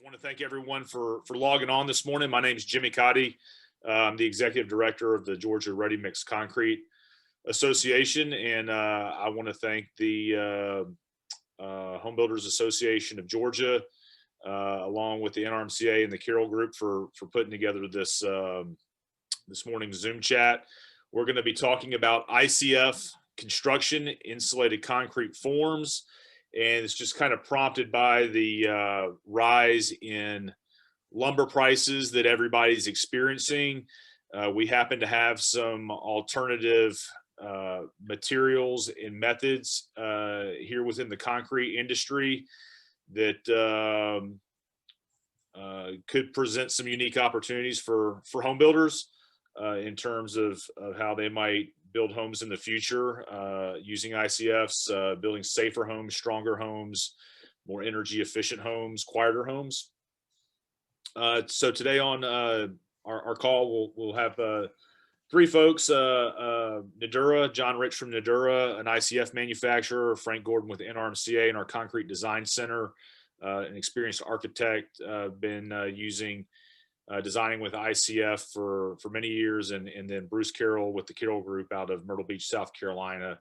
want to thank everyone for logging on this morning. My name is Jimmy Cotty. I'm the executive director of the Georgia Ready Mix Concrete Association, and I want to thank the Home Builders Association of Georgia, along with the NRMCA and the Carroll Group for putting together this this morning's Zoom chat. We're going to be talking about ICF construction, insulated concrete forms. And it's just kind of prompted by the rise in lumber prices that everybody's experiencing. We happen to have some alternative materials and methods here within the concrete industry that could present some unique opportunities for home builders in terms of how they might build homes in the future using ICFs, building safer homes, stronger homes, more energy efficient homes, quieter homes. So today on our call, we'll have three folks, Nudura, John Rich from Nudura, an ICF manufacturer, Frank Gordon with NRMCA and our Concrete Design Center, an experienced architect, been designing with ICF for many years, and then Bruce Carroll with the Carroll Group out of Myrtle Beach, South Carolina,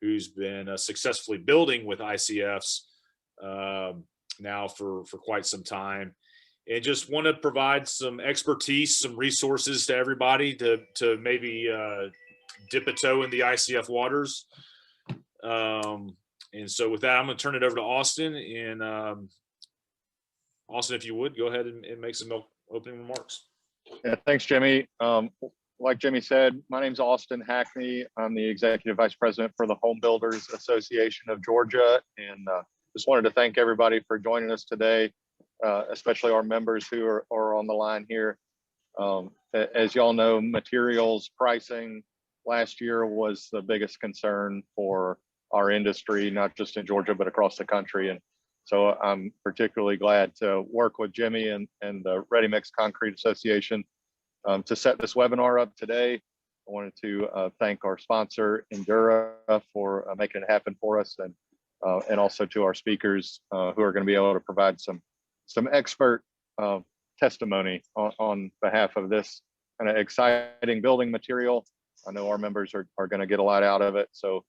who's been successfully building with ICFs now for quite some time. And just want to provide some expertise, some resources to everybody to maybe dip a toe in the ICF waters. And so with that, I'm going to turn it over to Austin. And Austin, if you would, go ahead and make some opening remarks. Yeah, thanks, Jimmy. Like Jimmy said, my name's Austin Hackney. I'm the Executive Vice President for the Home Builders Association of Georgia. And just wanted to thank everybody for joining us today, especially our members who are on the line here. As y'all know, materials pricing last year was the biggest concern for our industry, not just in Georgia, but across the country. And so I'm particularly glad to work with Jimmy and the Ready Mix Concrete Association to set this webinar up today. I wanted to thank our sponsor, Endura, for making it happen for us, and also to our speakers who are going to be able to provide some expert testimony on behalf of this kind of exciting building material. I know our members are going to get a lot out of it. So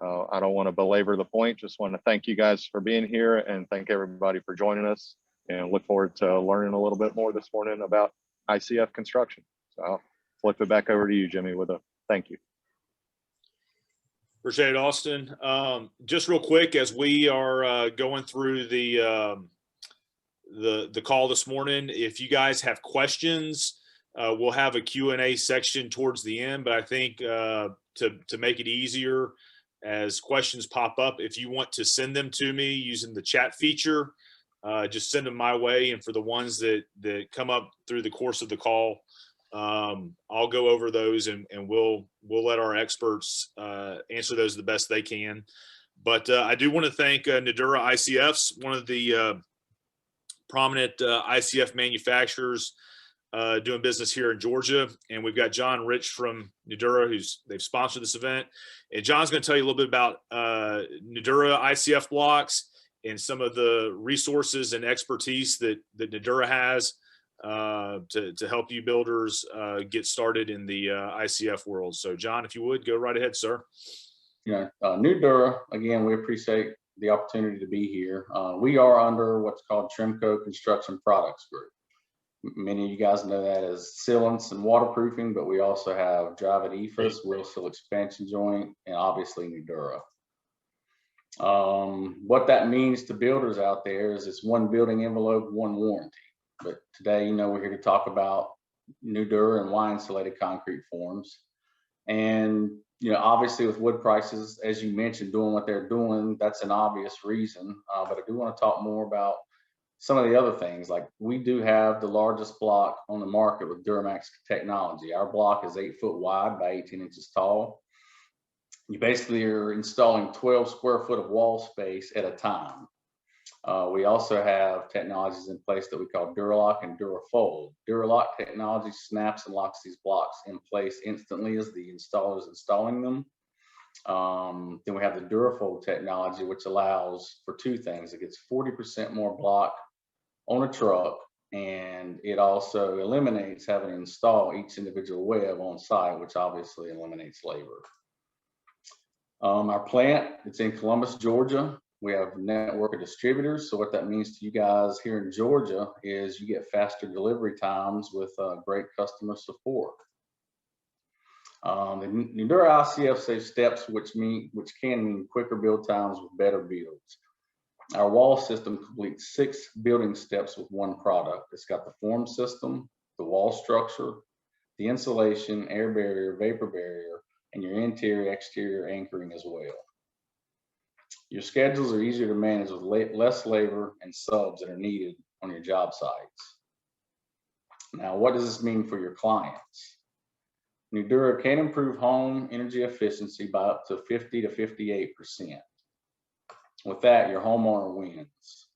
I don't want to belabor the point. Just want to thank you guys for being here and thank everybody for joining us, and look forward to learning a little bit more this morning about ICF construction. So I'll flip it back over to you, Jimmy, with a thank you. Appreciate it, Austin. Just real quick, as we are going through the call this morning, if you guys have questions, we'll have a Q&A section towards the end, but I think to make it easier, as questions pop up, if you want to send them to me using the chat feature, just send them my way. And for the ones that come up through the course of the call, I'll go over those and we'll let our experts answer those the best they can. But I do want to thank Nudura ICFs, one of the prominent ICF manufacturers doing business here in Georgia. And we've got John Rich from Nudura, they've sponsored this event. And John's going to tell you a little bit about Nudura ICF blocks and some of the resources and expertise that Nudura has to help you builders get started in the ICF world. So John, if you would, go right ahead, sir. Yeah, Nudura, again, we appreciate the opportunity to be here. We are under what's called Trimco Construction Products Group. Many of you guys know that as sealants and waterproofing, but we also have Drive It EFIS, wheel seal expansion joint, and obviously Nudura. What that means to builders out there is it's one building envelope, one warranty. But today, we're here to talk about Nudura and why insulated concrete forms. And, obviously with wood prices, as you mentioned, doing what they're doing, that's an obvious reason. But I do want to talk more about some of the other things. Like, we do have the largest block on the market with Duramax technology. Our block is 8 foot wide by 18 inches tall. You basically are installing 12 square foot of wall space at a time. We also have technologies in place that we call Duralock and Durafold. Duralock technology snaps and locks these blocks in place instantly as the installer is installing them. Then we have the Durafold technology, which allows for two things. It gets 40% more block on a truck, and it also eliminates having to install each individual web on site, which obviously eliminates labor. Our plant, it's in Columbus, Georgia. We have a network of distributors. So what that means to you guys here in Georgia is you get faster delivery times with great customer support. The Nudura ICF saves steps, which can mean quicker build times with better builds. Our wall system completes 6 building steps with one product. It's got the form system, the wall structure, the insulation, air barrier, vapor barrier, and your interior, exterior anchoring as well. Your schedules are easier to manage with less labor and subs that are needed on your job sites. Now, what does this mean for your clients? Nudura can improve home energy efficiency by up to 50 to 58%. With that, your homeowner wins.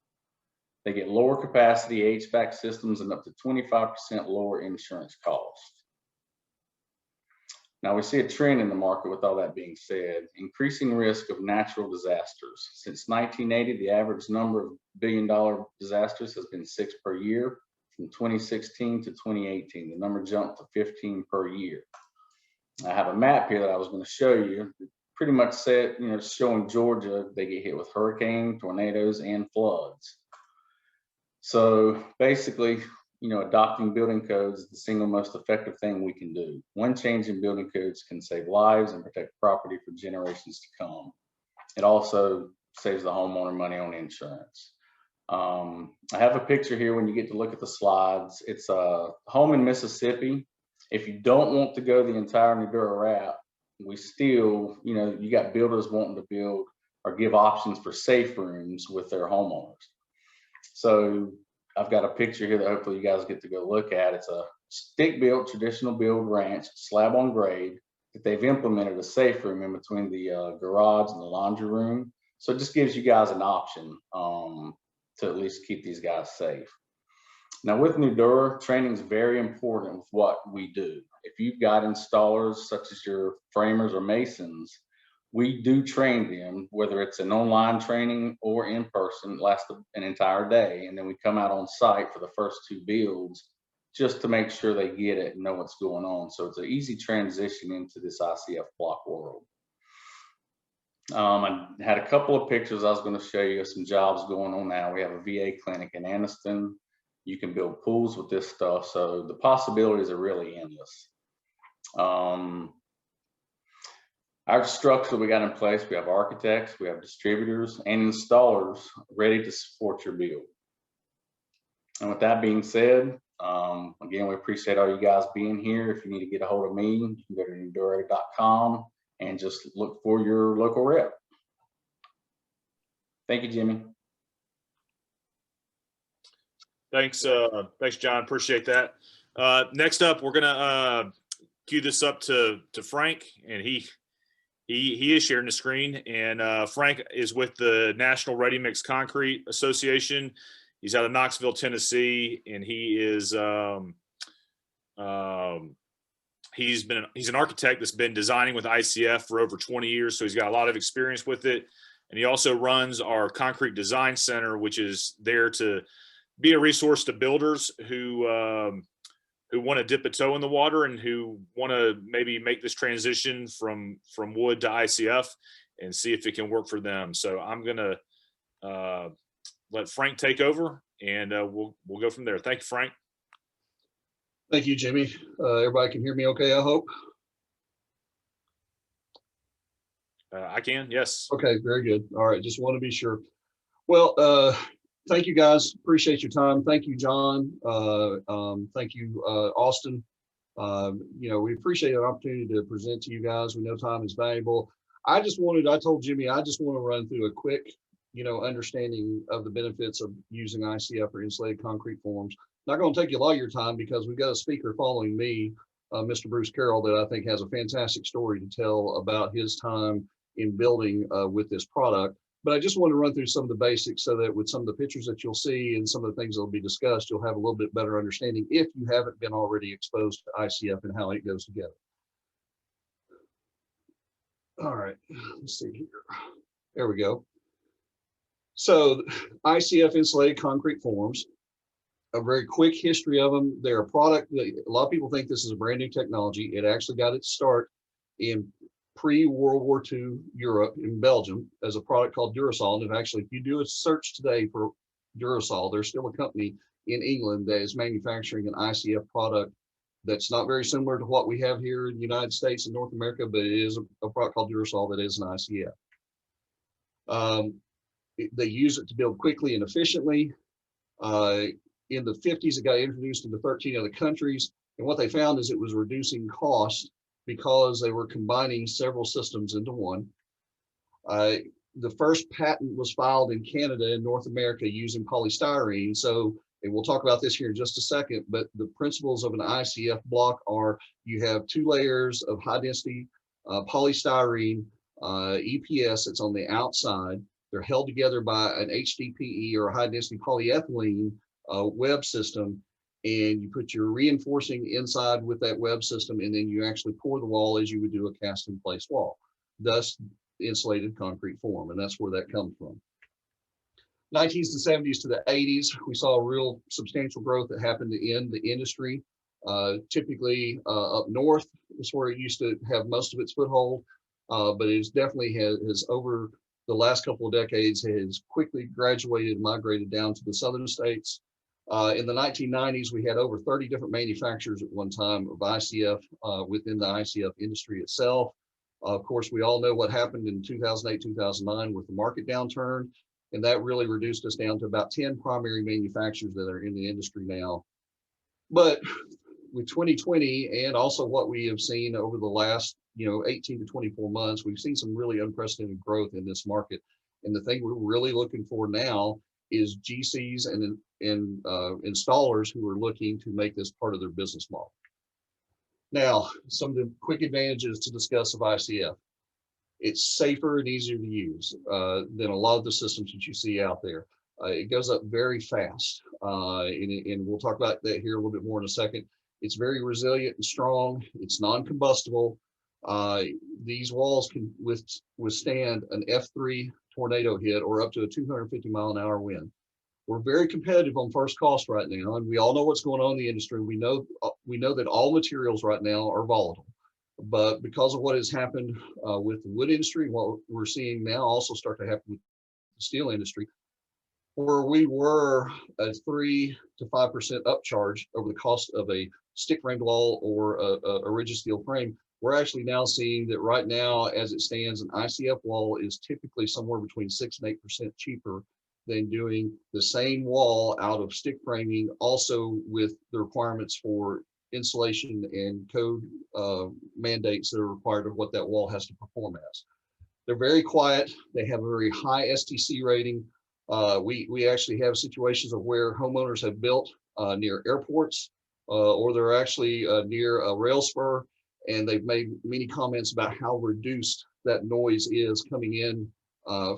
They get lower capacity HVAC systems and up to 25% lower insurance costs. Now we see a trend in the market with all that being said, increasing risk of natural disasters. Since 1980, the average number of billion-dollar disasters has been 6 per year. From 2016 to 2018, the number jumped to 15 per year. I have a map here that I was going to show you. It pretty much said, showing Georgia, they get hit with hurricane, tornadoes, and floods. So basically, adopting building codes is the single most effective thing we can do. One change in building codes can save lives and protect property for generations to come. It also saves the homeowner money on insurance. I have a picture here when you get to look at the slides. It's a home in Mississippi. If you don't want to go the entire Nudura route, we still, you got builders wanting to build or give options for safe rooms with their homeowners. So I've got a picture here that hopefully you guys get to go look at. It's a stick-built, traditional build ranch, slab on grade, that they've implemented a safe room in between the garage and the laundry room. So it just gives you guys an option to at least keep these guys safe. Now with Nudura, training is very important with what we do. If you've got installers such as your framers or masons, we do train them, whether it's an online training or in person. It lasts an entire day. And then we come out on site for the first 2 builds just to make sure they get it and know what's going on. So it's an easy transition into this ICF block world. I had a couple of pictures I was going to show you of some jobs going on now. We have a VA clinic in Anniston. You can build pools with this stuff. So the possibilities are really endless. Our structure we got in place, we have architects, we have distributors and installers ready to support your build. And with that being said, again, we appreciate all you guys being here. If you need to get a hold of me, you can go to nudura.com and just look for your local rep. Thank you, Jimmy. Thanks, John. Appreciate that. Next up, we're gonna cue this up to Frank, and he is sharing the screen. And Frank is with the National Ready Mix Concrete Association. He's out of Knoxville, Tennessee, and he is he's an architect that's been designing with ICF for over 20 years, so he's got a lot of experience with it. And he also runs our Concrete Design Center, which is there to be a resource to builders who want to dip a toe in the water and who want to maybe make this transition from wood to ICF and see if it can work for them. So I'm gonna let Frank take over, and we'll go from there. Thank you, Frank. Thank you, Jimmy. Everybody can hear me okay, I hope. I can, yes. Okay, very good. All right, just want to be sure. Well, thank you guys. Appreciate your time. Thank you, John. Thank you, Austin. We appreciate an opportunity to present to you guys. We know time is valuable. I told Jimmy, I just want to run through a quick, understanding of the benefits of using ICF or insulated concrete forms. Not going to take you a lot of your time because we've got a speaker following me, Mr. Bruce Carroll, that I think has a fantastic story to tell about his time in building with this product. But I just want to run through some of the basics so that with some of the pictures that you'll see and some of the things that will be discussed, you'll have a little bit better understanding if you haven't been already exposed to ICF and how it goes together. All right, let's see here. There we go. So ICF insulated concrete forms. a very quick history of them. They're a product that a lot of people think this is a brand new technology. It actually got its start in pre-World War II Europe, in Belgium, as a product called Durasol. And if actually, if you do a search today for Durasol, there's still a company in England that is manufacturing an ICF product that's not very similar to what we have here in the United States and North America, but it is a product called Durasol that is an ICF. They use it to build quickly and efficiently. In the 50s, it got introduced into 13 other countries. And what they found is it was reducing cost because they were combining several systems into one. The first patent was filed in Canada and North America using polystyrene. So, and we'll talk about this here in just a second, but the principles of an ICF block are you have 2 layers of high density polystyrene EPS that's on the outside. They're held together by an HDPE or high density polyethylene web system, and you put your reinforcing inside with that web system, and then you actually pour the wall as you would do a cast in place wall, thus insulated concrete form. And that's where that comes from. 19s to 70s to the 80s, we saw a real substantial growth that happened in the industry. Typically up north is where it used to have most of its foothold, but it definitely has over the last couple of decades has quickly graduated and migrated down to the southern states. In the 1990s, we had over 30 different manufacturers at one time of ICF within the ICF industry itself. Of course, we all know what happened in 2008, 2009 with the market downturn, and that really reduced us down to about 10 primary manufacturers that are in the industry now. But with 2020 and also what we have seen over the last 18 to 24 months, we've seen some really unprecedented growth in this market. And the thing we're really looking for now is GCs and installers who are looking to make this part of their business model. Now, some of the quick advantages to discuss of ICF. It's safer and easier to use than a lot of the systems that you see out there. It goes up very fast, and we'll talk about that here a little bit more in a second. It's very resilient and strong. It's non-combustible. These walls can withstand an F3 tornado hit or up to a 250-mile-an-hour wind. We're very competitive on first cost right now, and we all know what's going on in the industry. We know that all materials right now are volatile, but because of what has happened with the wood industry, what we're seeing now also start to happen with the steel industry, where we were a 3 to 5% upcharge over the cost of a stick framed wall or a rigid steel frame. We're actually now seeing that right now, as it stands, an ICF wall is typically somewhere between 6 and 8% cheaper than doing the same wall out of stick framing, also with the requirements for insulation and code mandates that are required of what that wall has to perform as. They're very quiet. They have a very high STC rating. We actually have situations of where homeowners have built near airports or they're actually near a rail spur, and they've made many comments about how reduced that noise is coming in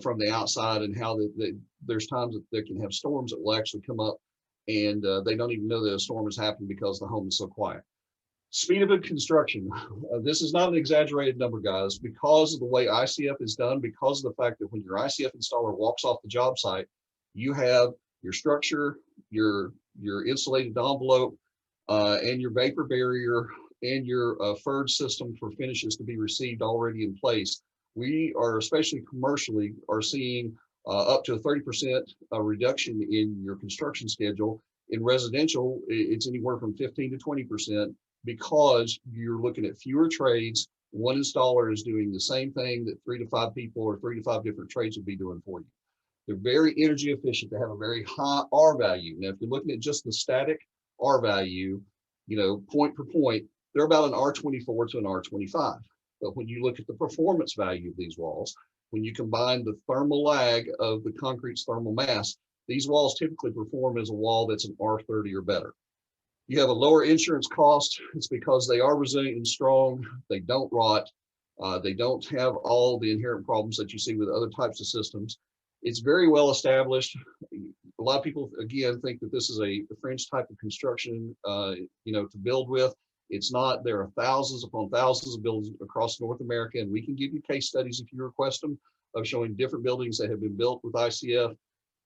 from the outside, and how there's times that they can have storms that will actually come up and they don't even know that a storm has happened because the home is so quiet. Speed of construction. This is not an exaggerated number, guys, because of the way ICF is done, because of the fact that when your ICF installer walks off the job site, you have your structure, your insulated envelope, and your vapor barrier and your FERD system for finishes to be received already in place. We are, especially commercially, are seeing up to a 30% reduction in your construction schedule. In residential, it's anywhere from 15 to 20%, because you're looking at fewer trades. One installer is doing the same thing that 3 to 5 people or 3 to 5 different trades would be doing for you. They're very energy efficient. They have a very high R value. Now, if you're looking at just the static R value, point per point, they're about an R24 to an R25. But when you look at the performance value of these walls, when you combine the thermal lag of the concrete's thermal mass, these walls typically perform as a wall that's an R30 or better. You have a lower insurance cost. It's because they are resilient and strong. They don't rot. They don't have all the inherent problems that you see with other types of systems. It's very well established. A lot of people, again, think that this is a fringe type of construction, to build with. It's not. There are thousands upon thousands of buildings across North America, and we can give you case studies if you request them, of showing different buildings that have been built with ICF.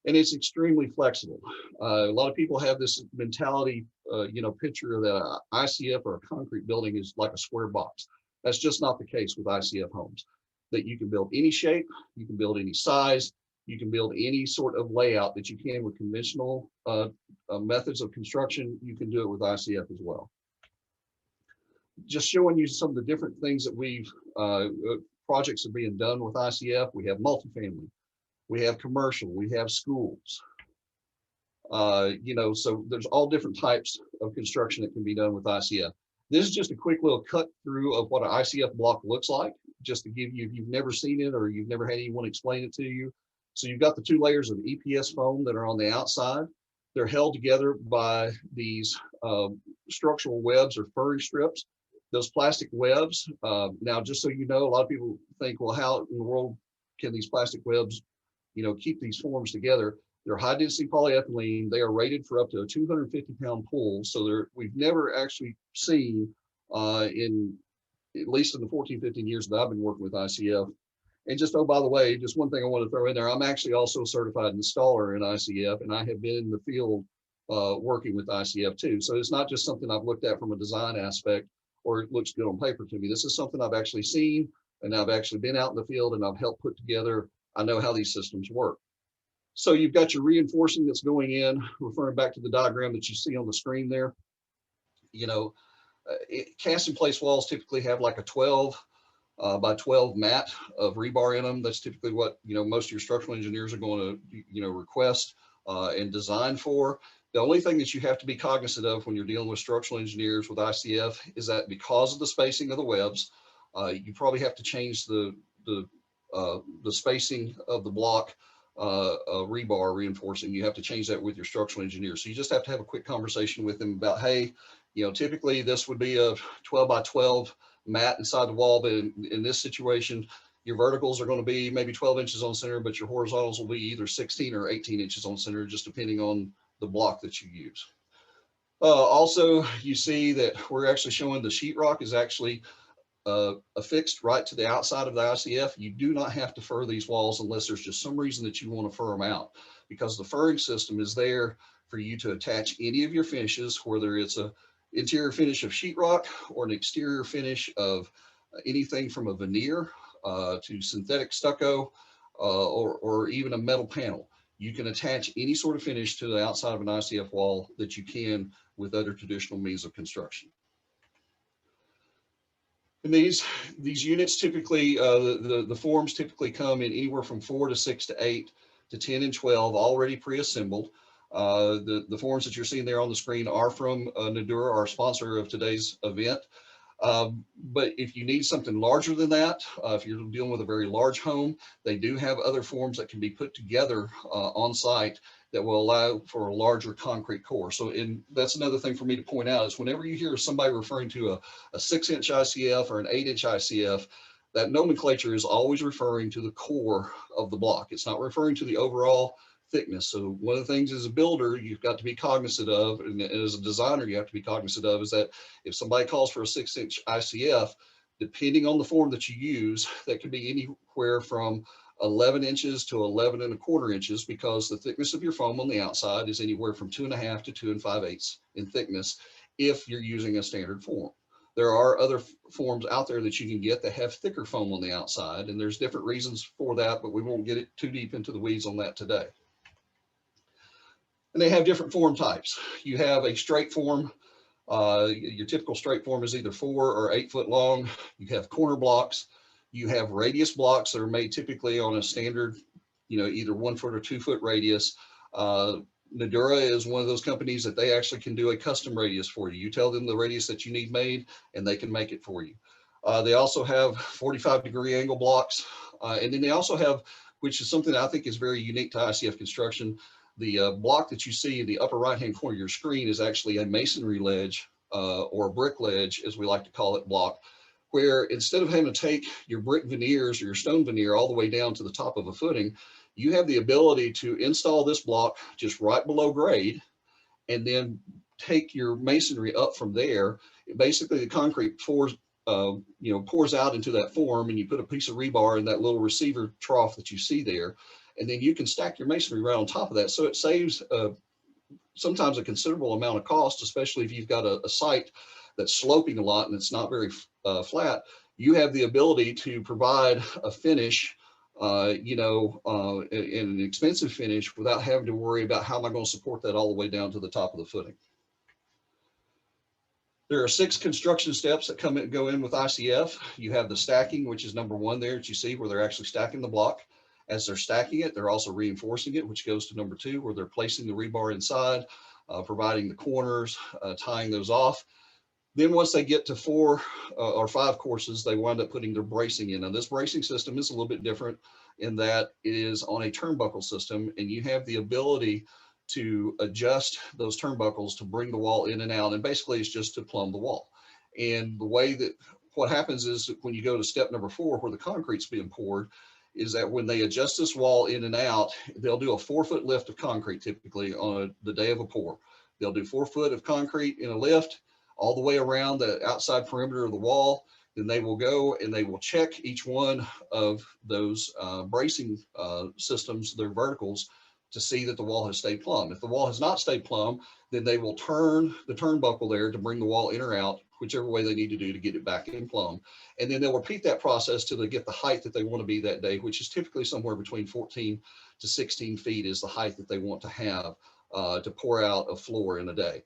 and it's extremely flexible. A lot of people have this mentality, picture that ICF or a concrete building is like a square box. That's just not the case with ICF homes. That you can build any shape, you can build any size, you can build any sort of layout that you can with conventional methods of construction. You can do it with ICF as well. Just showing you some of the different things that we've projects are being done with ICF. We have multifamily, we have commercial, we have schools. So there's all different types of construction that can be done with ICF. This is just a quick little cut through of what an ICF block looks like, just to give you, if you've never seen it or you've never had anyone explain it to you. So you've got the 2 layers of EPS foam that are on the outside. They're held together by these structural webs or furring strips. Those plastic webs, now just so you know, a lot of people think, well, how in the world can these plastic webs, keep these forms together? They're high density polyethylene. They are rated for up to a 250-pound pull. So we've never actually seen at least in the 14, 15 years that I've been working with ICF. And just, oh, by the way, just one thing I want to throw in there, I'm actually also a certified installer in ICF, and I have been in the field working with ICF too. So it's not just something I've looked at from a design aspect or it looks good on paper to me. This is something I've actually seen, and I've actually been out in the field and I've helped put together. I know how these systems work. So you've got your reinforcing that's going in, referring back to the diagram that you see on the screen there. Cast in place walls typically have like a 12 by 12 mat of rebar in them. That's typically what, most of your structural engineers are going to, request and design for. The only thing that you have to be cognizant of when you're dealing with structural engineers with ICF is that because of the spacing of the webs, you probably have to change the spacing of the block rebar reinforcing. You have to change that with your structural engineer. So you just have to have a quick conversation with them about, hey, typically this would be a 12 by 12 mat inside the wall, but in this situation, your verticals are going to be maybe 12 inches on center, but your horizontals will be either 16 or 18 inches on center, just depending on the block that you use. Also, you see that we're actually showing the sheetrock is actually affixed right to the outside of the ICF. You do not have to fur these walls unless there's just some reason that you want to fur them out, because the furring system is there for you to attach any of your finishes, whether it's a interior finish of sheetrock or an exterior finish of anything from a veneer to synthetic stucco or even a metal panel. You can attach any sort of finish to the outside of an ICF wall that you can with other traditional means of construction. And these units typically, the forms typically come in anywhere from 4 to 6 to 8 to 10 and 12 already pre-assembled. The forms that you're seeing there on the screen are from Nudura, our sponsor of today's event. But if you need something larger than that, if you're dealing with a very large home, they do have other forms that can be put together on site that will allow for a larger concrete core. So that's another thing for me to point out is whenever you hear somebody referring to a 6-inch ICF or an 8-inch ICF, that nomenclature is always referring to the core of the block. It's not referring to the overall thickness. So one of the things as a builder, you've got to be cognizant of, and as a designer, you have to be cognizant of, is that if somebody calls for a 6-inch ICF, depending on the form that you use, that could be anywhere from 11 inches to 11 1/4 inches, because the thickness of your foam on the outside is anywhere from 2.5 to 2 5/8 in thickness if you're using a standard form. There are other forms out there that you can get that have thicker foam on the outside, and there's different reasons for that, but we won't get it too deep into the weeds on that today. And they have different form types. You have a straight form. Your typical straight form is either 4 or 8 foot long. You have corner blocks. You have radius blocks that are made typically on a standard, either 1 foot or 2 foot radius. Nudura is one of those companies that they actually can do a custom radius for you. You tell them the radius that you need made, and they can make it for you. They also have 45-degree angle blocks. And then they also have, which is something that I think is very unique to ICF construction, the block that you see in the upper right-hand corner of your screen is actually a masonry ledge or a brick ledge, as we like to call it, block, where instead of having to take your brick veneers or your stone veneer all the way down to the top of a footing, you have the ability to install this block just right below grade and then take your masonry up from there. Basically, the concrete pours pours out into that form, and you put a piece of rebar in that little receiver trough that you see there, and then you can stack your masonry right on top of that. So it saves sometimes a considerable amount of cost, especially if you've got a site that's sloping a lot and it's not very flat. You have the ability to provide a finish, in an expensive finish, without having to worry about how am I going to support that all the way down to the top of the footing. There are 6 construction steps that go in with ICF. You have the stacking, which is number 1 there that you see, where they're actually stacking the block. As they're stacking it, they're also reinforcing it, which goes to number 2, where they're placing the rebar inside, providing the corners, tying those off. Then once they get to 4 or 5 courses, they wind up putting their bracing in. Now this bracing system is a little bit different in that it is on a turnbuckle system, and you have the ability to adjust those turnbuckles to bring the wall in and out. And basically it's just to plumb the wall. And the way that what happens is when you go to step number 4, where the concrete's being poured, is that when they adjust this wall in and out, they'll do a 4-foot lift of concrete typically on the day of a pour. They'll do 4 foot of concrete in a lift all the way around the outside perimeter of the wall. Then they will go and they will check each one of those bracing systems, their verticals, to see that the wall has stayed plumb. If the wall has not stayed plumb, then they will turn the turnbuckle there to bring the wall in or out, whichever way they need to do to get it back in plumb. And then they'll repeat that process till they get the height that they want to be that day, which is typically somewhere between 14 to 16 feet is the height that they want to have to pour out a floor in a day.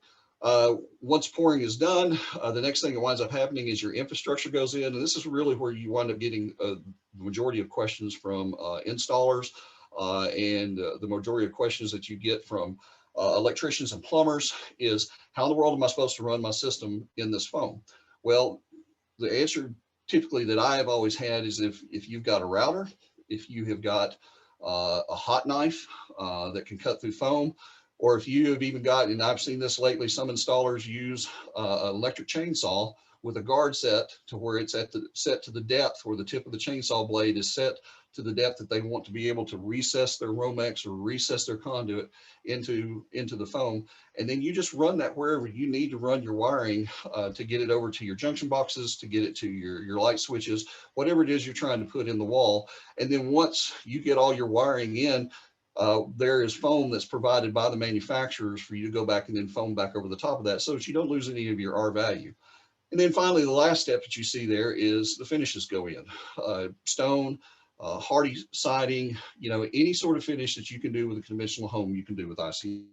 Once pouring is done, the next thing that winds up happening is your infrastructure goes in, and this is really where you wind up getting the majority of questions from installers and the majority of questions that you get from electricians and plumbers is, how in the world am I supposed to run my system in this foam? Well, the answer typically that I have always had is if you've got a router, if you have got a hot knife that can cut through foam, or if you have even got, and I've seen this lately, some installers use an electric chainsaw with a guard set to where it's set to the depth where the tip of the chainsaw blade is set to the depth that they want to be able to recess their Romex or recess their conduit into the foam. And then you just run that wherever you need to run your wiring to get it over to your junction boxes, to get it to your light switches, whatever it is you're trying to put in the wall. And then once you get all your wiring in, there is foam that's provided by the manufacturers for you to go back and then foam back over the top of that so that you don't lose any of your R value. And then finally, the last step that you see there is the finishes go in. Stone, hardy siding, any sort of finish that you can do with a conventional home, you can do with ICF.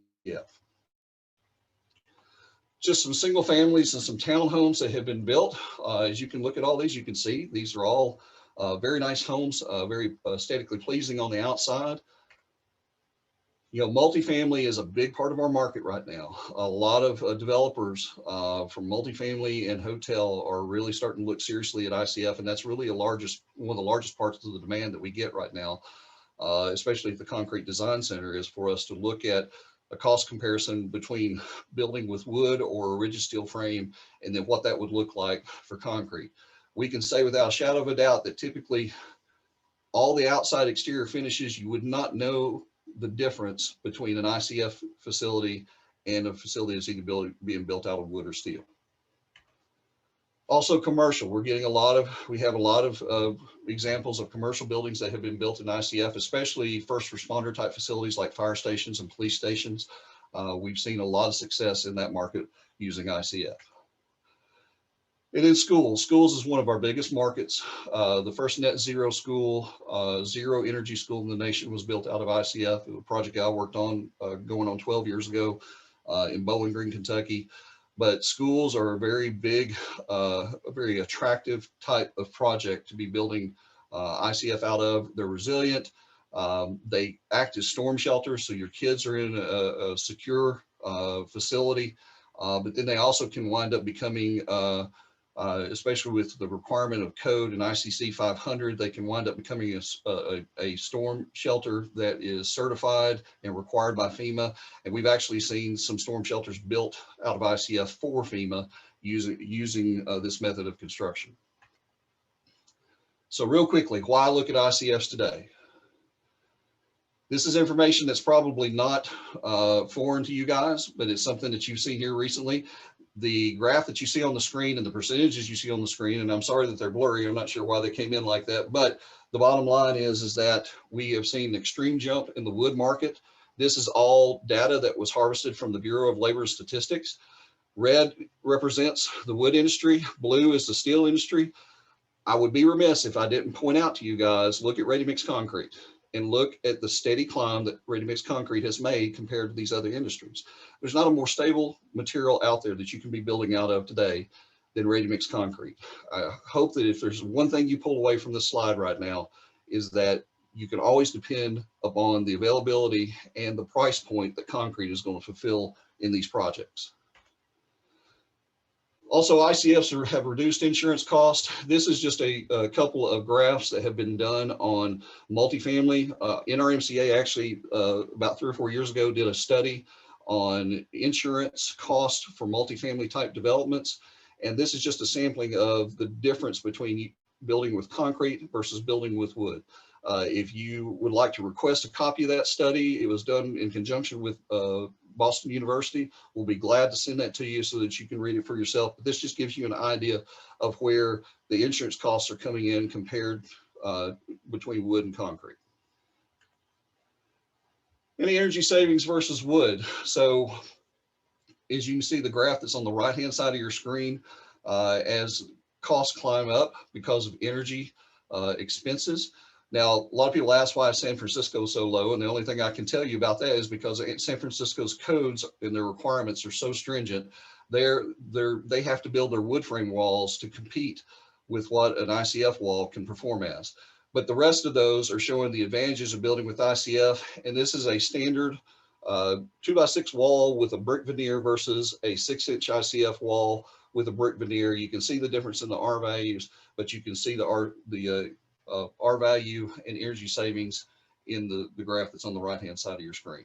Just some single families and some townhomes that have been built. As you can look at all these, you can see these are all very nice homes, very aesthetically pleasing on the outside. Multifamily is a big part of our market right now. A lot of developers from multifamily and hotel are really starting to look seriously at ICF, and that's really one of the largest parts of the demand that we get right now, especially at the Concrete Design Center, is for us to look at a cost comparison between building with wood or a rigid steel frame, and then what that would look like for concrete. We can say without a shadow of a doubt that typically all the outside exterior finishes, you would not know the difference between an ICF facility and a facility that's either being built out of wood or steel. Also commercial, we have a lot of examples of commercial buildings that have been built in ICF, especially first responder type facilities like fire stations and police stations. We've seen a lot of success in that market using ICF. And in schools is one of our biggest markets. The first net zero school, zero energy school in the nation was built out of ICF. It was a project I worked on going on 12 years ago in Bowling Green, Kentucky. But schools are a very big, a very attractive type of project to be building ICF out of. They're resilient. They act as storm shelters, so your kids are in a secure facility. But then they also can wind up becoming especially with the requirement of code and ICC 500, they can wind up becoming a storm shelter that is certified and required by FEMA. And we've actually seen some storm shelters built out of ICF for FEMA using this method of construction. So real quickly, why look at ICFs today? This is information that's probably not foreign to you guys, but it's something that you've seen here recently. the graph that you see on the screen and the percentages you see on the screen, and I'm sorry that they're blurry, I'm not sure why they came in like that, but the bottom line is that we have seen an extreme jump in the wood market. This is all data that was harvested from the Bureau of Labor Statistics. Red represents the wood industry, blue is the steel industry. I would be remiss if I didn't point out to you guys, look at ready-mix concrete and look at the steady climb that ready-mix concrete has made compared to these other industries. There's not a more stable material out there that you can be building out of today than ready-mix concrete. I hope that if there's one thing you pull away from this slide right now, is that you can always depend upon the availability and the price point that concrete is going to fulfill in these projects. Also, ICFs have reduced insurance costs. This is just a couple of graphs that have been done on multifamily. NRMCA actually about 3 or 4 years ago did a study on insurance costs for multifamily type developments. And this is just a sampling of the difference between building with concrete versus building with wood. If you would like to request a copy of that study, it was done in conjunction with Boston University. We'll be glad to send that to you so that you can read it for yourself. But this just gives you an idea of where the insurance costs are coming in compared between wood and concrete. Any energy savings versus wood. So as you can see the graph that's on the right-hand side of your screen, as costs climb up because of energy expenses. Now, a lot of people ask why San Francisco is so low, and the only thing I can tell you about that is because San Francisco's codes and their requirements are so stringent. They have to build their wood frame walls to compete with what an ICF wall can perform as. But the rest of those are showing the advantages of building with ICF, and this is a standard 2x6 wall with a brick veneer versus a 6-inch ICF wall with a brick veneer. You can see the difference in the R values, but you can see the R value and energy savings in the graph that's on the right-hand side of your screen.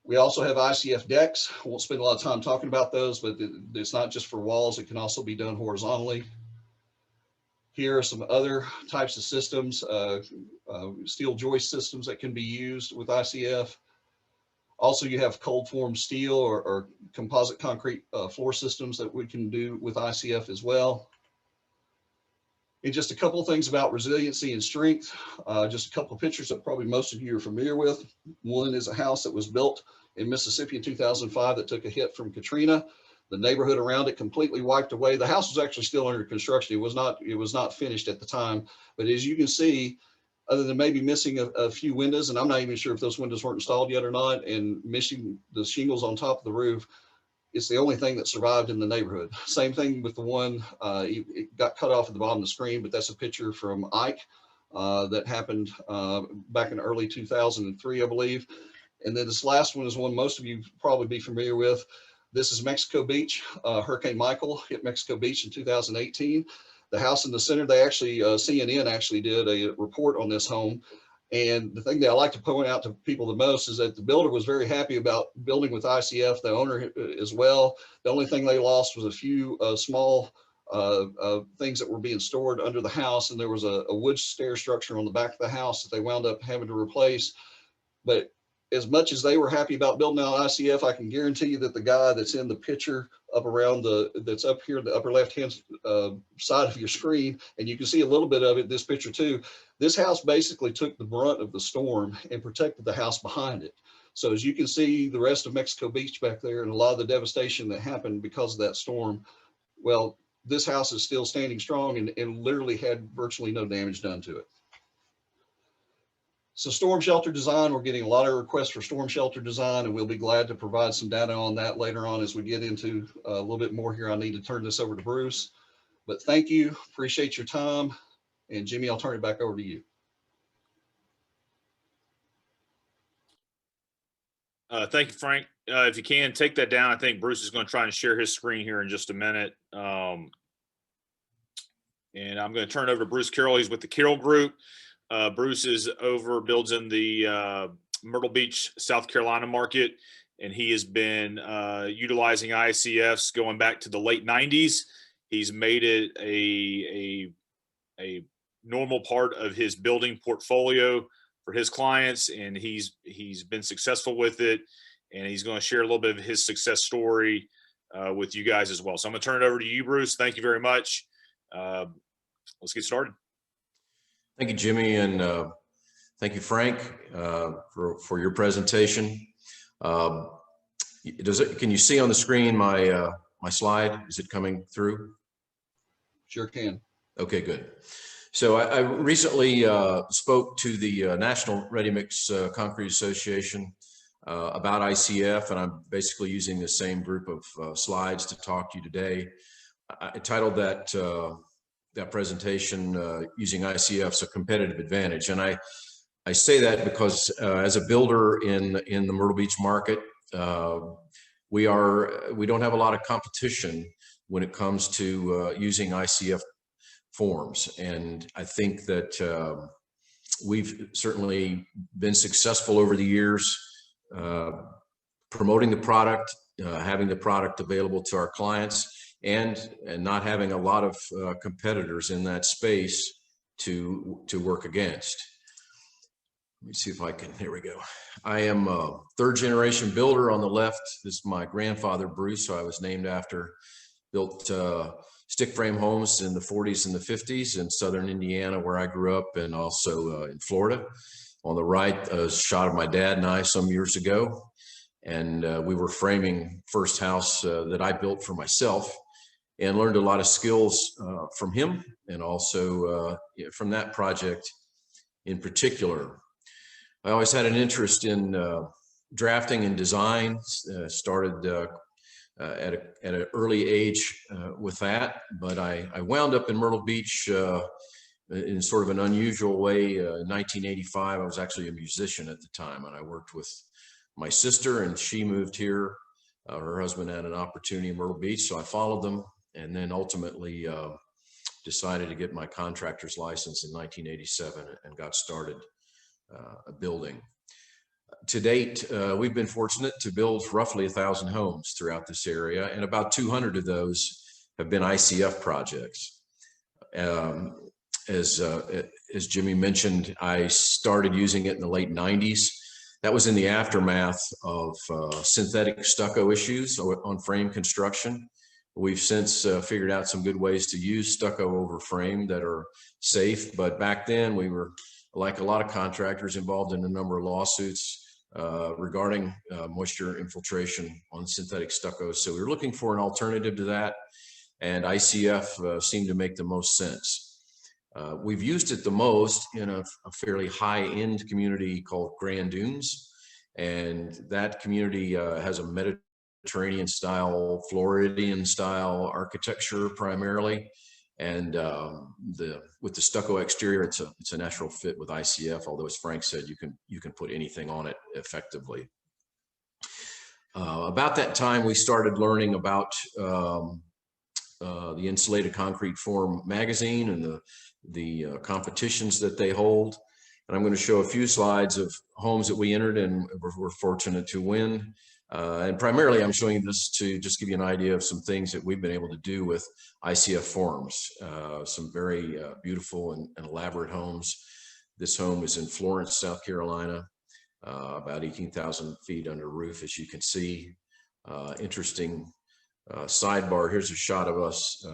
We also have ICF decks. I won't spend a lot of time talking about those, but it's not just for walls. It can also be done horizontally. Here are some other types of systems, steel joist systems that can be used with ICF. Also, you have cold form steel or composite concrete floor systems that we can do with ICF as well. And just a couple of things about resiliency and strength. Just a couple of pictures that probably most of you are familiar with. One is a house that was built in Mississippi in 2005 that took a hit from Katrina. The neighborhood around it completely wiped away. The house was actually still under construction. It was not finished at the time. But as you can see, other than maybe missing a few windows, and I'm not even sure if those windows weren't installed yet or not, and missing the shingles on top of the roof, it's the only thing that survived in the neighborhood. Same thing with the one, it got cut off at the bottom of the screen, but that's a picture from Ike that happened back in early 2003, I believe. And then this last one is one most of you probably be familiar with. This is Mexico Beach. Hurricane Michael hit Mexico Beach in 2018. The house in the center, they actually, CNN actually did a report on this home. And the thing that I like to point out to people the most is that the builder was very happy about building with ICF, the owner as well. The only thing they lost was a few small things that were being stored under the house. And there was a wood stair structure on the back of the house that they wound up having to replace. But as much as they were happy about building out ICF, I can guarantee you that the guy that's in the picture up around that's up here, the upper left-hand side of your screen, and you can see a little bit of it in this picture too. This house basically took the brunt of the storm and protected the house behind it. So as you can see, the rest of Mexico Beach back there and a lot of the devastation that happened because of that storm, well, this house is still standing strong and literally had virtually no damage done to it. So storm shelter design, we're getting a lot of requests for storm shelter design, and we'll be glad to provide some data on that later on as we get into a little bit more here. I need to turn this over to Bruce, but thank you, appreciate your time. And Jimmy, I'll turn it back over to you. Thank you, Frank. If you can take that down, I think Bruce is going to try and share his screen here in just a minute. And I'm going to turn it over to Bruce Carroll. He's with the Carroll Group. Bruce builds in the Myrtle Beach, South Carolina market, and he has been utilizing ICFs going back to the late 90s. He's made it a normal part of his building portfolio for his clients, and he's been successful with it. and he's going to share a little bit of his success story with you guys as well. So I'm going to turn it over to you, Bruce. Thank you very much. Let's get started. Thank you, Jimmy, and thank you, Frank, for your presentation. Can you see on the screen my my slide? Is it coming through? Sure can. Okay, good. So I recently spoke to the National Ready Mix Concrete Association about ICF, and I'm basically using the same group of slides to talk to you today. I titled that presentation using ICF's a competitive advantage, and I say that because as a builder in the Myrtle Beach market, we don't have a lot of competition when it comes to using ICF forms, and I think that we've certainly been successful over the years promoting the product, having the product available to our clients, and not having a lot of competitors in that space to work against. Let me see if I can, here we go. I am a third generation builder on the left. This is my grandfather, Bruce, so I was named after, built stick frame homes in the 40s and the 50s in Southern Indiana, where I grew up, and also in Florida. On the right, a shot of my dad and I some years ago. And we were framing first house that I built for myself, and learned a lot of skills from him, and also from that project in particular. I always had an interest in drafting and design, started at an early age with that, but I wound up in Myrtle Beach in sort of an unusual way. In 1985, I was actually a musician at the time, and I worked with my sister, and she moved here. Her husband had an opportunity in Myrtle Beach, so I followed them, and then ultimately decided to get my contractor's license in 1987 and got started building. To date, we've been fortunate to build roughly 1,000 homes throughout this area, and about 200 of those have been ICF projects. As Jimmy mentioned, I started using it in the late 90s. That was in the aftermath of synthetic stucco issues on frame construction. We've since figured out some good ways to use stucco over frame that are safe, but back then we were, like a lot of contractors, involved in a number of lawsuits regarding moisture infiltration on synthetic stucco. So we were looking for an alternative to that, and ICF seemed to make the most sense. We've used it the most in a fairly high-end community called Grand Dunes, and that community has a Mediterranean style, Floridian style architecture primarily, and with the stucco exterior, it's a natural fit with ICF. Although, as Frank said, you can put anything on it effectively. About that time, we started learning about the Insulated Concrete Form magazine and the competitions that they hold. And I'm going to show a few slides of homes that we entered and were fortunate to win. And primarily I'm showing this to just give you an idea of some things that we've been able to do with ICF forms. Some very beautiful and elaborate homes. This home is in Florence, South Carolina, about 18,000 feet under roof, as you can see. Interesting sidebar. Here's a shot of us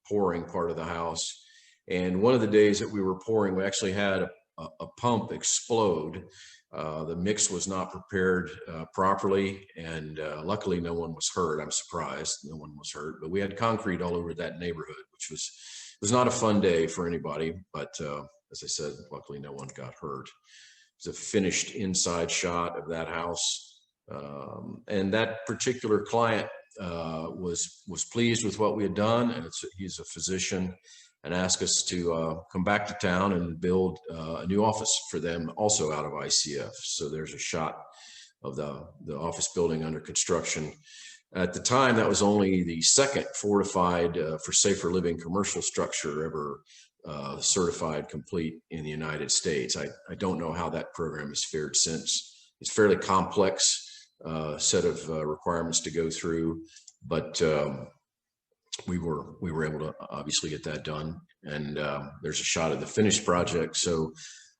pouring part of the house. And one of the days that we were pouring, we actually had a pump explode. The mix was not prepared properly, and luckily no one was hurt. I'm surprised no one was hurt, but we had concrete all over that neighborhood, which was not a fun day for anybody. But as I said, luckily no one got hurt. It's a finished inside shot of that house, and that particular client was pleased with what we had done, and he's a physician, and asked us to come back to town and build a new office for them, also out of ICF. So there's a shot of the office building under construction. At the time, that was only the second fortified for safer living commercial structure ever certified complete in the United States. I don't know how that program has fared since. It's a fairly complex set of requirements to go through, but we were able to obviously get that done. And there's a shot of the finished project. So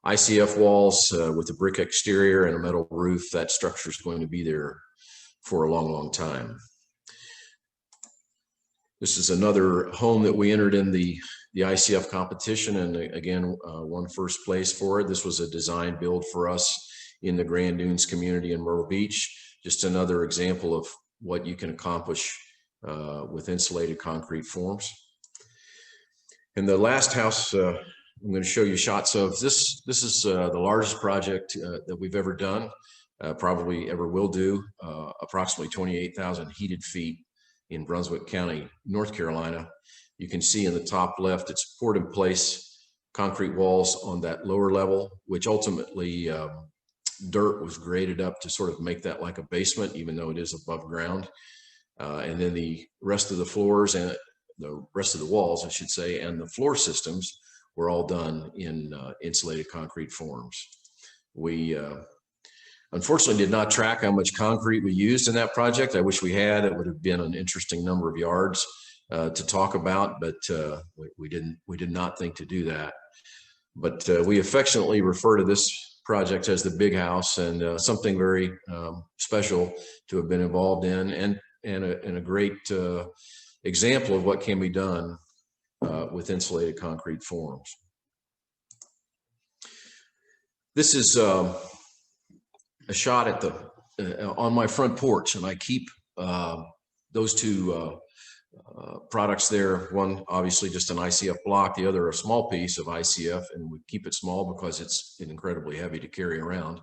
ICF walls with a brick exterior and a metal roof. That structure is going to be there for a long, long time. This is another home that we entered in the ICF competition, and again, won first place for it. This was a design build for us in the Grand Dunes community in Myrtle Beach. Just another example of what you can accomplish with insulated concrete forms. And the last house I'm going to show you shots of. This is the largest project that we've ever done, probably ever will do, approximately 28,000 heated feet in Brunswick County, North Carolina. You can see in the top left, it's poured in place concrete walls on that lower level, which ultimately dirt was graded up to sort of make that like a basement, even though it is above ground. And then the rest of the floors and the rest of the walls, I should say, and the floor systems were all done in insulated concrete forms. We unfortunately did not track how much concrete we used in that project. I wish we had. It would have been an interesting number of yards to talk about, but we did not think to do that. But we affectionately refer to this project as the big house, and something very special to have been involved in, and a great example of what can be done with insulated concrete forms. This is a shot at the on my front porch, and I keep those two products there. One obviously just an ICF block, the other a small piece of ICF, and we keep it small because it's incredibly heavy to carry around.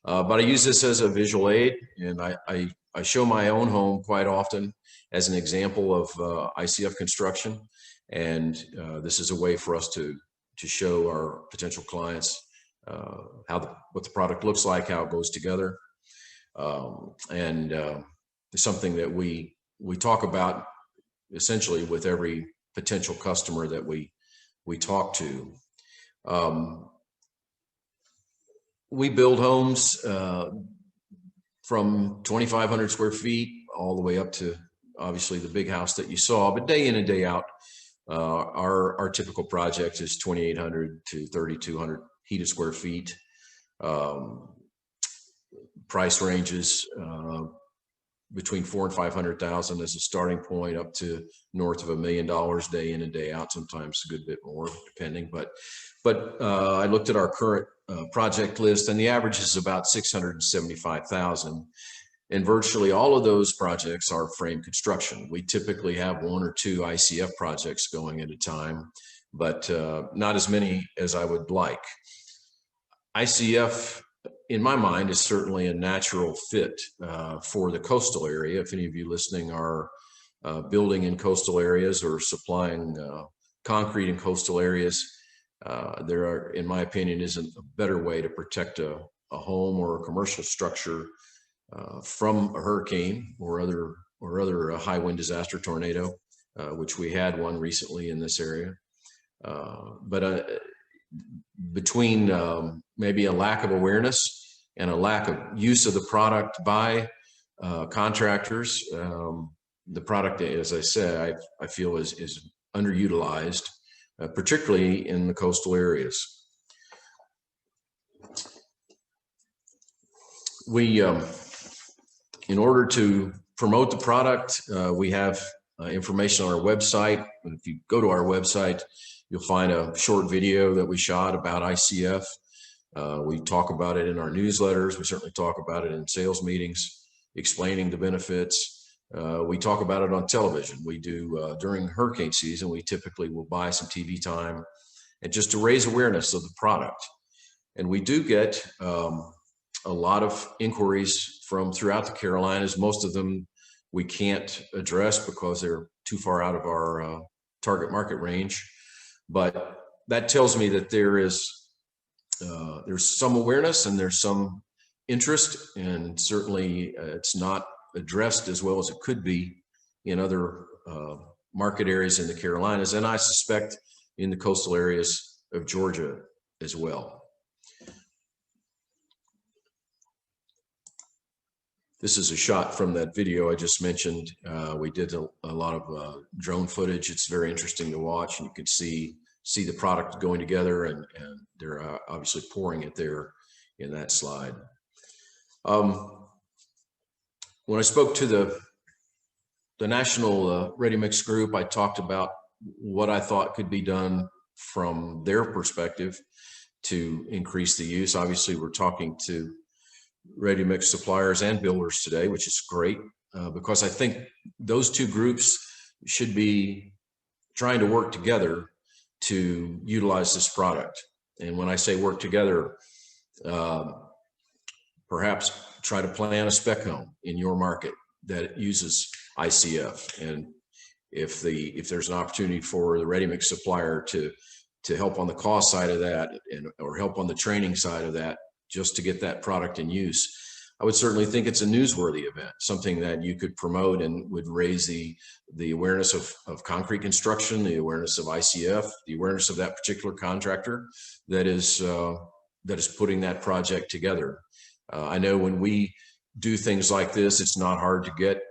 But I use this as a visual aid, and I show my own home quite often as an example of ICF construction. And this is a way for us to show our potential clients what the product looks like, how it goes together. And it's something that we talk about essentially with every potential customer that we talk to. We build homes from 2,500 square feet all the way up to obviously the big house that you saw, but day in and day out, our typical project is 2,800 to 3,200 heated square feet. Price ranges between $400,000 and $500,000 as a starting point, up to north of $1 million day in and day out. Sometimes a good bit more, depending. But I looked at our current project list, and the average is about $675,000. And virtually all of those projects are frame construction. We typically have 1 or 2 ICF projects going at a time, but not as many as I would like. ICF, in my mind, is certainly a natural fit for the coastal area. If any of you listening are building in coastal areas or supplying concrete in coastal areas, there are, in my opinion, isn't a better way to protect a home or a commercial structure from a hurricane or other high wind disaster, tornado, which we had one recently in this area. But between maybe a lack of awareness and a lack of use of the product by contractors, the product, as I said, I feel is underutilized, particularly in the coastal areas. We, in order to promote the product, we have information on our website. If you go to our website, you'll find a short video that we shot about ICF. We talk about it in our newsletters. We certainly talk about it in sales meetings, explaining the benefits. We talk about it on television. We do during hurricane season. We typically will buy some TV time, and just to raise awareness of the product. And we do get a lot of inquiries from throughout the Carolinas. Most of them we can't address because they're too far out of our target market range. But that tells me that there's some awareness and there's some interest, and certainly it's not addressed as well as it could be in other market areas in the Carolinas, and I suspect in the coastal areas of Georgia as well. This is a shot from that video I just mentioned. We did a lot of drone footage. It's very interesting to watch, and you can see see the product going together, and they're obviously pouring it there in that slide. When I spoke to the national ready mix group, I talked about what I thought could be done from their perspective to increase the use. Obviously, we're talking to ready mix suppliers and builders today, which is great, because I think those two groups should be trying to work together to utilize this product. And when I say work together, perhaps try to plan a spec home in your market that uses ICF. And if there's an opportunity for the ready mix supplier to help on the cost side of that, or help on the training side of that, just to get that product in use, I would certainly think it's a newsworthy event, something that you could promote and would raise the awareness of concrete construction, the awareness of ICF, the awareness of that particular contractor that is putting that project together. I know when we do things like this, it's not hard to get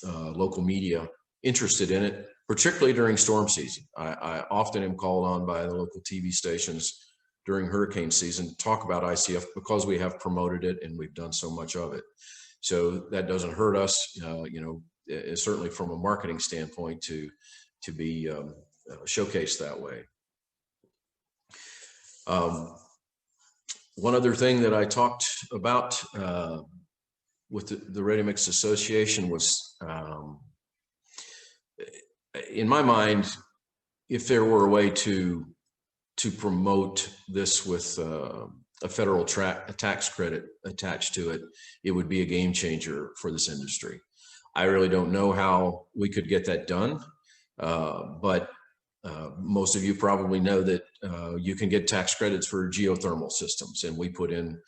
local media interested in it, particularly during storm season. I often am called on by the local TV stations during hurricane season to talk about ICF because we have promoted it and we've done so much of it. So that doesn't hurt us, certainly from a marketing standpoint to be showcased that way. One other thing that I talked about with the Ready Mix Association was, in my mind, if there were a way to promote this with a federal tax credit attached to it, it would be a game changer for this industry. I really don't know how we could get that done, but most of you probably know that you can get tax credits for geothermal systems, and we put in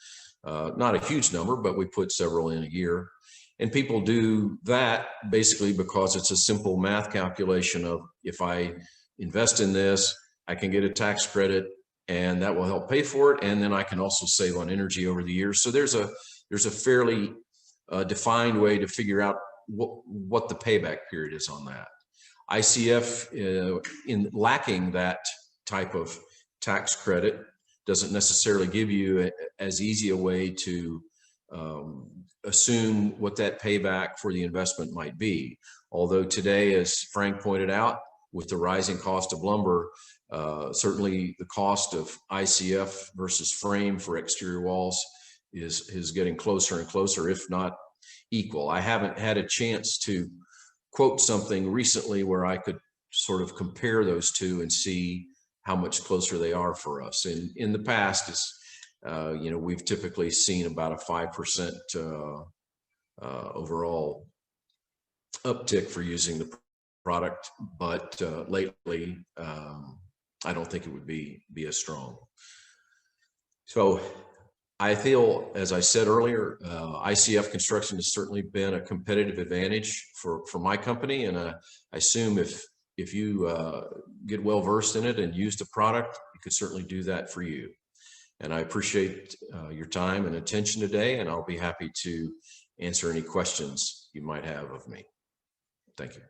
not a huge number, but we put several in a year. And people do that basically because it's a simple math calculation of, if I invest in this, I can get a tax credit and that will help pay for it. And then I can also save on energy over the years. So there's a fairly defined way to figure out what the payback period is on that. ICF, in lacking that type of tax credit, doesn't necessarily give you as easy a way to assume what that payback for the investment might be. Although today, as Frank pointed out, with the rising cost of lumber, certainly the cost of ICF versus frame for exterior walls is getting closer and closer, if not equal. I haven't had a chance to quote something recently where I could sort of compare those two and see how much closer they are for us. And in the past, we've typically seen about a 5% overall uptick for using the product, but lately I don't think it would be as strong. So I feel, as I said earlier, ICF construction has certainly been a competitive advantage for my company, and I assume if you get well versed in it and use the product, it could certainly do that for you. And I appreciate your time and attention today, and I'll be happy to answer any questions you might have of me. Thank you.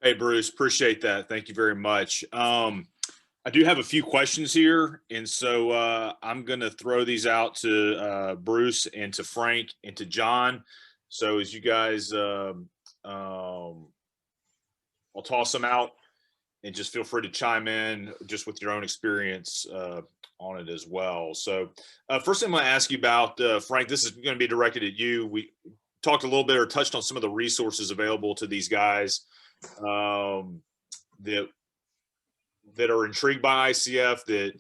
Hey, Bruce, appreciate that. Thank you very much. I do have a few questions here, and so I'm going to throw these out to Bruce and to Frank and to John. So as you guys, I'll toss them out, and just feel free to chime in just with your own experience on it as well. So first thing I'm going to ask you about, Frank, this is going to be directed at you. We talked a little bit or touched on some of the resources available to these guys that are intrigued by ICF,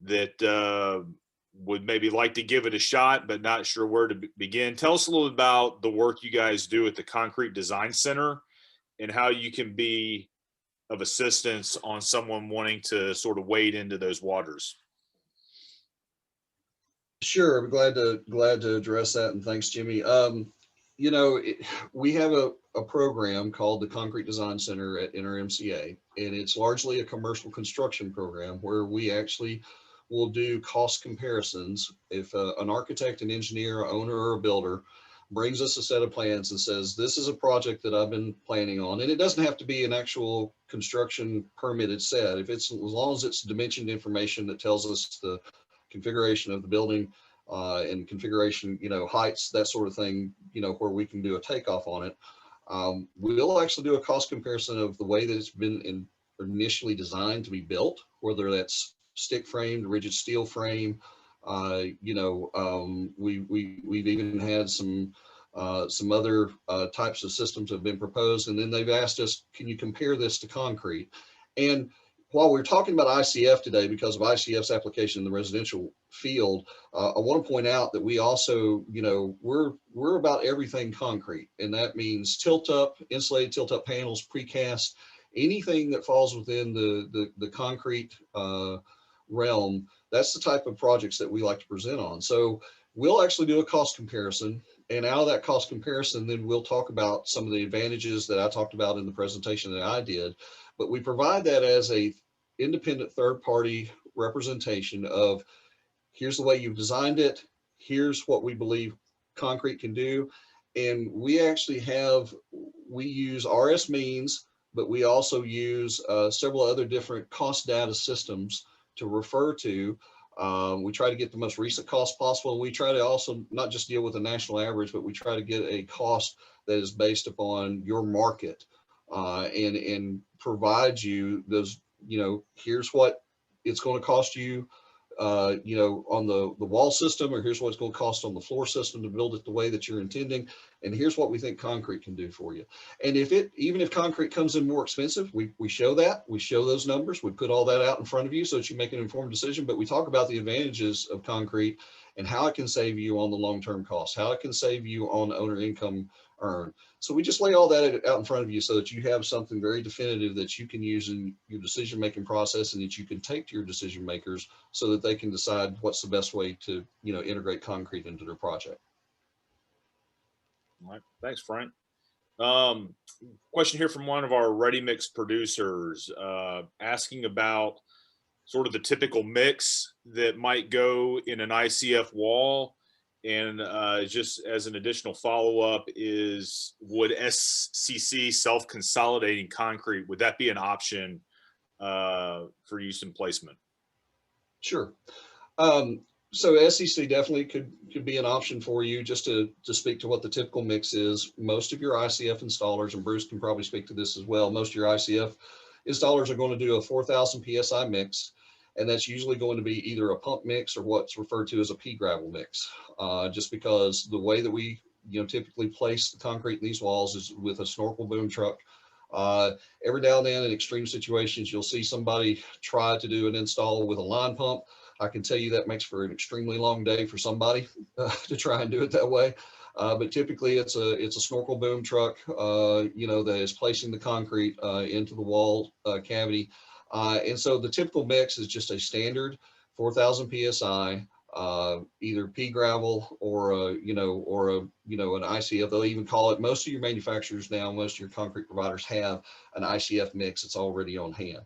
that would maybe like to give it a shot, but not sure where to begin. Tell us a little about the work you guys do at the Concrete Design Center and how you can be of assistance on someone wanting to sort of wade into those waters. Sure, I'm glad to address that, and thanks, Jimmy. We have a program called the Concrete Design Center at NRMCA, and it's largely a commercial construction program where we actually will do cost comparisons. If an architect, an engineer, owner, or a builder brings us a set of plans and says, this is a project that I've been planning on. And it doesn't have to be an actual construction permitted set. If it's, as long as it's dimensioned information that tells us the configuration of the building and configuration, heights, that sort of thing, where we can do a takeoff on it. We'll actually do a cost comparison of the way that it's been initially designed to be built, whether that's stick framed, rigid steel frame. We've even had some other types of systems have been proposed, and then they've asked us, can you compare this to concrete? And while we're talking about ICF today, because of ICF's application in the residential field, I want to point out that we also, we're about everything concrete, and that means tilt up, insulated tilt up panels, precast, anything that falls within the concrete realm. That's the type of projects that we like to present on. So we'll actually do a cost comparison, and out of that cost comparison, then we'll talk about some of the advantages that I talked about in the presentation that I did. But we provide that as a independent third-party representation of, here's the way you've designed it, here's what we believe concrete can do. And we actually we use RS means, but we also use several other different cost data systems to refer to. We try to get the most recent cost possible. We try to also not just deal with a national average, but we try to get a cost that is based upon your market and provide you those, here's what it's going to cost you, on the wall system, or here's what it's going to cost on the floor system to build it the way that you're intending. And here's what we think concrete can do for you. And even if concrete comes in more expensive, we show those numbers, we put all that out in front of you so that you make an informed decision. But we talk about the advantages of concrete and how it can save you on the long-term costs, how it can save you on owner income earned. So we just lay all that out in front of you so that you have something very definitive that you can use in your decision-making process and that you can take to your decision makers so that they can decide what's the best way to, integrate concrete into their project. All right. Thanks, Frank. Question here from one of our ready mix producers, asking about sort of the typical mix that might go in an ICF wall. And just as an additional follow-up is, would SCC self-consolidating concrete, would that be an option for use in placement? Sure. So SCC definitely could be an option for you. Just to speak to what the typical mix is, most of your ICF installers, and Bruce can probably speak to this as well, most of your ICF installers are going to do a 4,000 PSI mix. And that's usually going to be either a pump mix or what's referred to as a pea gravel mix, just because the way that we typically place the concrete in these walls is with a snorkel boom truck. Every now and then in extreme situations, you'll see somebody try to do an install with a line pump. I can tell you that makes for an extremely long day for somebody to try and do it that way. But typically it's a snorkel boom truck, that is placing the concrete into the wall cavity. And so the typical mix is just a standard 4,000 PSI, either pea gravel or an ICF. They'll even call it, most of your manufacturers now, most of your concrete providers have an ICF mix that's already on hand.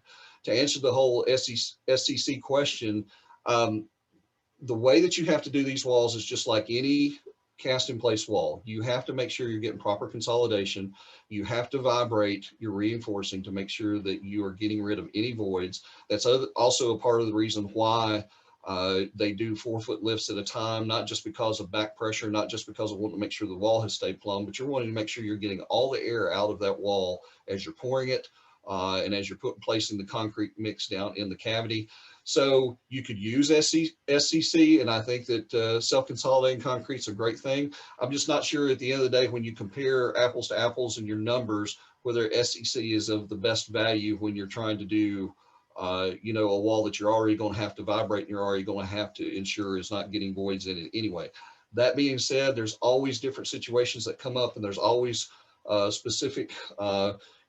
To answer the whole SCC question, the way that you have to do these walls is just like any cast in place wall. You have to make sure you're getting proper consolidation. You have to vibrate your reinforcing to make sure that you are getting rid of any voids. That's also a part of the reason why they do 4-foot lifts at a time, not just because of back pressure, not just because of wanting to make sure the wall has stayed plumb, but you're wanting to make sure you're getting all the air out of that wall as you're pouring it and as you're placing the concrete mix down in the cavity. So you could use SCC, and I think that self-consolidating concrete is a great thing. I'm just not sure at the end of the day, when you compare apples to apples in your numbers, whether SCC is of the best value when you're trying to do, a wall that you're already going to have to vibrate and you're already going to have to ensure is not getting voids in it anyway. That being said, there's always different situations that come up, and there's always specific,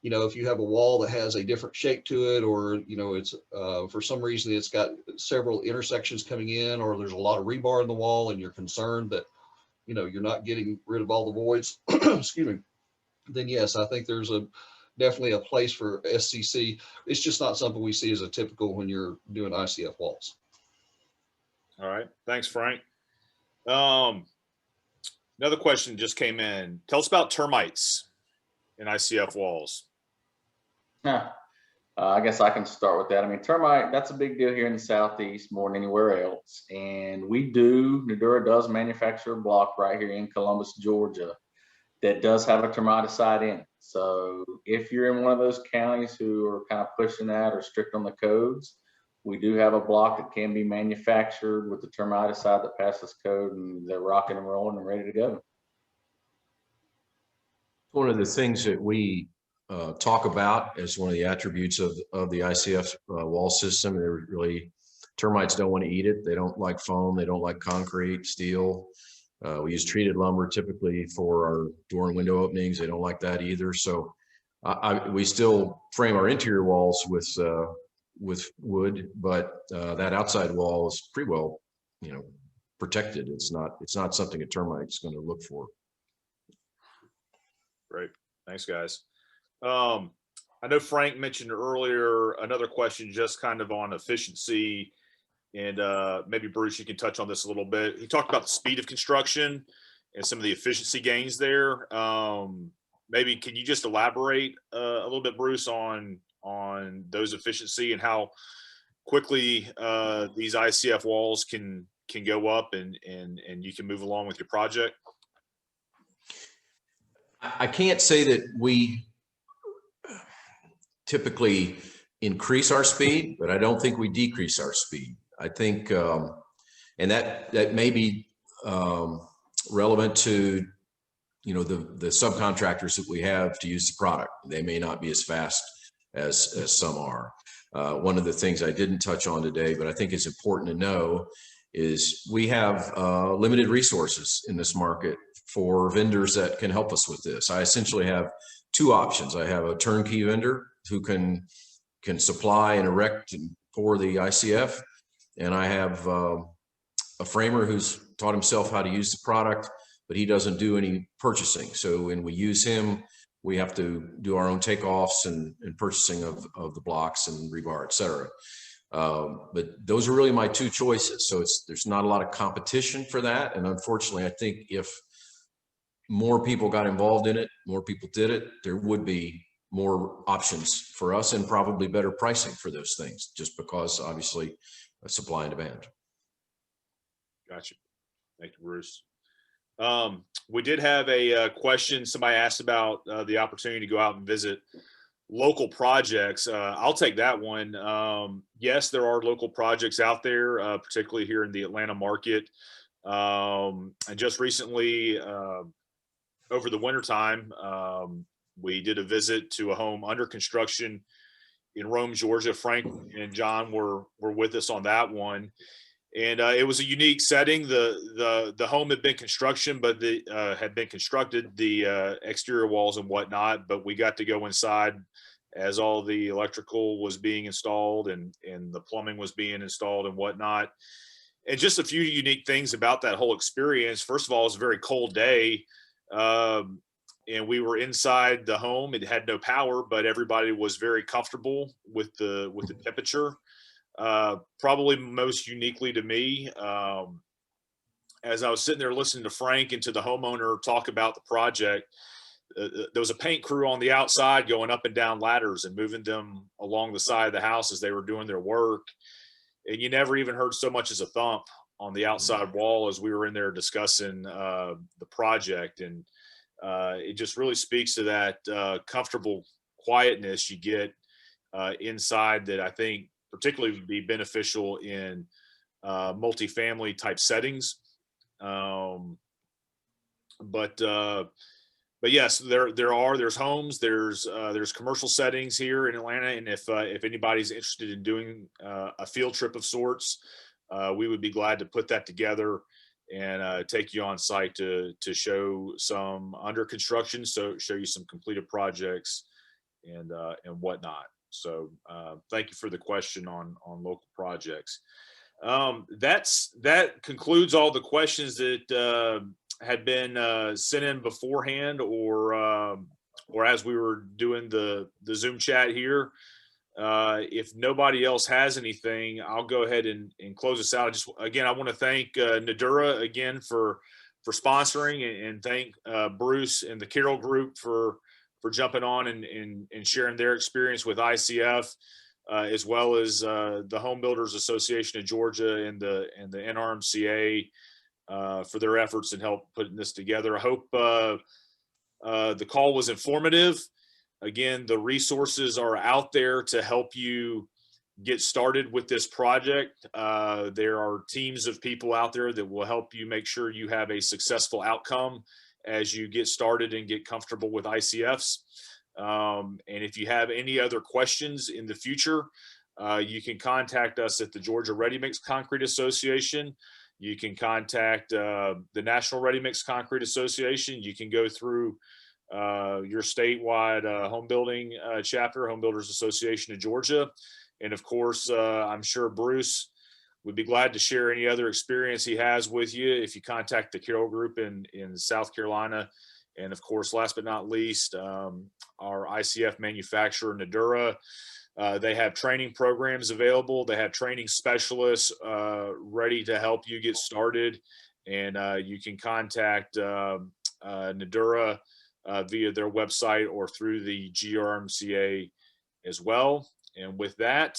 if you have a wall that has a different shape to it, or, it's for some reason it's got several intersections coming in, or there's a lot of rebar in the wall and you're concerned that, you're not getting rid of all the voids, excuse me, then yes, I think there's definitely a place for SCC. It's just not something we see as a typical when you're doing ICF walls. All right. Thanks, Frank. Another question just came in. Tell us about termites in ICF walls. I guess I can start with that. I mean, termite, that's a big deal here in the Southeast more than anywhere else. And Nudura does manufacture a block right here in Columbus, Georgia, that does have a termiticide in it. So if you're in one of those counties who are kind of pushing that or strict on the codes, we do have a block that can be manufactured with the termiticide that passes code, and they're rocking and rolling and ready to go. One of the things that we talk about as one of the attributes of the ICF wall system, they're really, termites don't want to eat it. They don't like foam. They don't like concrete, steel. We use treated lumber typically for our door and window openings. They don't like that either. So we still frame our interior walls with wood, but that outside wall is pretty well, protected. It's not something a termite's going to look for. Great. Thanks, guys. I know Frank mentioned earlier another question just kind of on efficiency, and maybe Bruce, you can touch on this a little bit. He talked about the speed of construction and some of the efficiency gains there. Maybe can you just elaborate a little bit, Bruce, on those efficiency and how quickly these ICF walls can go up and you can move along with your project? I can't say that we typically increase our speed, but I don't think we decrease our speed. I think, and that may be relevant to, the subcontractors that we have to use the product. They may not be as fast as some are. One of the things I didn't touch on today, but I think it's important to know, is we have limited resources in this market for vendors that can help us with this. I essentially have two options. I have a turnkey vendor who can supply and erect for the ICF, and I have a framer who's taught himself how to use the product, but he doesn't do any purchasing. So when we use him, we have to do our own takeoffs and purchasing of the blocks and rebar, et cetera. But those are really my two choices. So there's not a lot of competition for that. And unfortunately, I think if more people got involved in it, more people did it, there would be more options for us and probably better pricing for those things, just because obviously supply and demand. Gotcha. Thank you, Bruce. We did have a question. Somebody asked about the opportunity to go out and visit local projects. I'll take that one. Yes, there are local projects out there, particularly here in the Atlanta market. And just recently, over the wintertime, we did a visit to a home under construction in Rome, Georgia. Frank and John were with us on that one. And it was a unique setting. The home had been constructed, the exterior walls and whatnot, but we got to go inside as all the electrical was being installed and the plumbing was being installed and whatnot. And just a few unique things about that whole experience. First of all, it was a very cold day. And we were inside the home. It had no power, but everybody was very comfortable with the temperature. Probably most uniquely to me, as I was sitting there listening to Frank and to the homeowner talk about the project, there was a paint crew on the outside going up and down ladders and moving them along the side of the house as they were doing their work. And you never even heard so much as a thump on the outside wall as we were in there discussing the project. And it just really speaks to that comfortable quietness you get inside that I think particularly would be beneficial in multifamily type settings. But yes, there's homes, there's commercial settings here in Atlanta. And if anybody's interested in doing a field trip of sorts, we would be glad to put that together and take you on site to show some under construction, so show you some completed projects and whatnot. So thank you for the question on local projects. That concludes all the questions that had been sent in beforehand or as we were doing the Zoom chat here. If nobody else has anything, I'll go ahead and close this out. I want to thank Nudura again for sponsoring, and thank Bruce and the Carroll Group for jumping on and sharing their experience with ICF, as well as the Home Builders Association of Georgia and the NRMCA for their efforts in help putting this together. I hope the call was informative. Again, the resources are out there to help you get started with this project. There are teams of people out there that will help you make sure you have a successful outcome as you get started and get comfortable with ICFs. And if you have any other questions in the future, you can contact us at the Georgia Ready Mix Concrete Association. You can contact the National Ready Mix Concrete Association. You can go through your statewide home building chapter, Home Builders Association of Georgia. And of course, I'm sure Bruce would be glad to share any other experience he has with you if you contact the Carroll Group in South Carolina. And of course, last but not least, our ICF manufacturer, Nudura. They have training programs available. They have training specialists ready to help you get started. And you can contact Nudura via their website or through the GRMCA as well. And with that,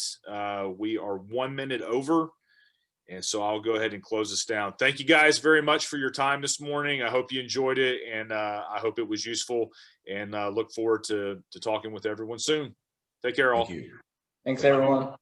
we are 1 minute over. And so I'll go ahead and close this down. Thank you guys very much for your time this morning. I hope you enjoyed it, and I hope it was useful, and look forward to talking with everyone soon. Take care, all. Thank you. Thanks, everyone.